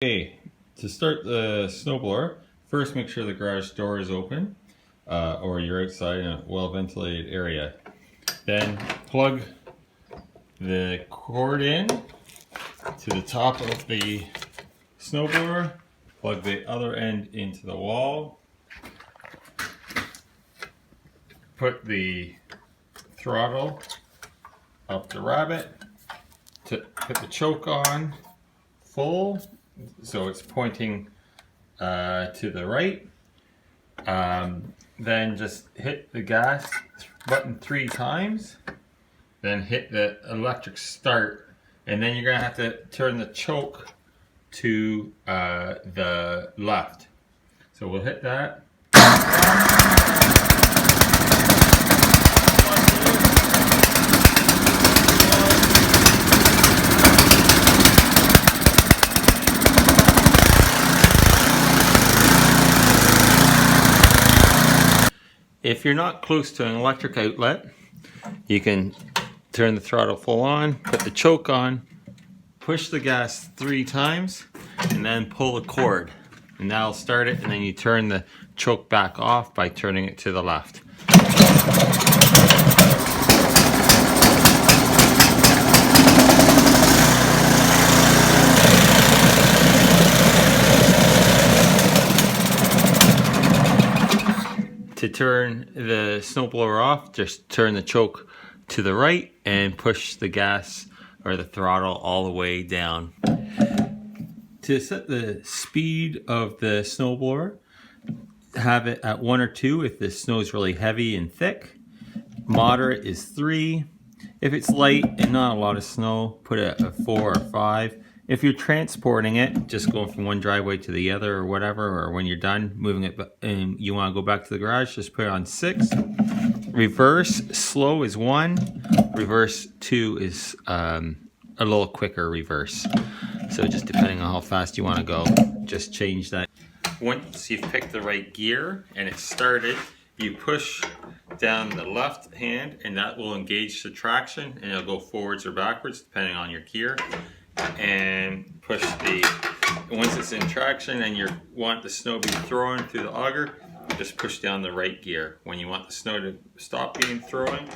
Okay, to start the snowblower, first make sure the garage door is open or you're outside in a well-ventilated area. Then plug the cord in to the top of the snowblower, plug the other end into the wall, put the throttle up the rabbit, to put the choke on full so it's pointing to the right. Then just hit the gas button 3 times, then hit the electric start, and then you're gonna have to turn the choke to the left. So we'll hit that. If you're not close to an electric outlet, you can turn the throttle full on, put the choke on, push the gas 3 times, and then pull the cord. And that'll start it, and then you turn the choke back off by turning it to the left. To turn the snowblower off, just turn the choke to the right and push the gas or the throttle all the way down. To set the speed of the snowblower, have it at 1 or 2 if the snow is really heavy and thick. Moderate is 3. If it's light and not a lot of snow, put it at 4 or 5. If you're transporting it, just going from one driveway to the other or whatever, or when you're done moving it and you want to go back to the garage, just put it on 6. Reverse, slow is 1. Reverse 2 is a little quicker reverse. So just depending on how fast you want to go, just change that. Once you've picked the right gear and it's started, you push down the left hand and that will engage the traction, and it'll go forwards or backwards depending on your gear. And push once it's in traction and you want the snow to be thrown through the auger, just push down the right gear. When you want the snow to stop being thrown,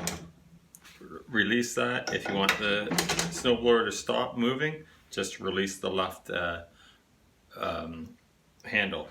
release that. If you want the snowblower to stop moving, just release the left handle.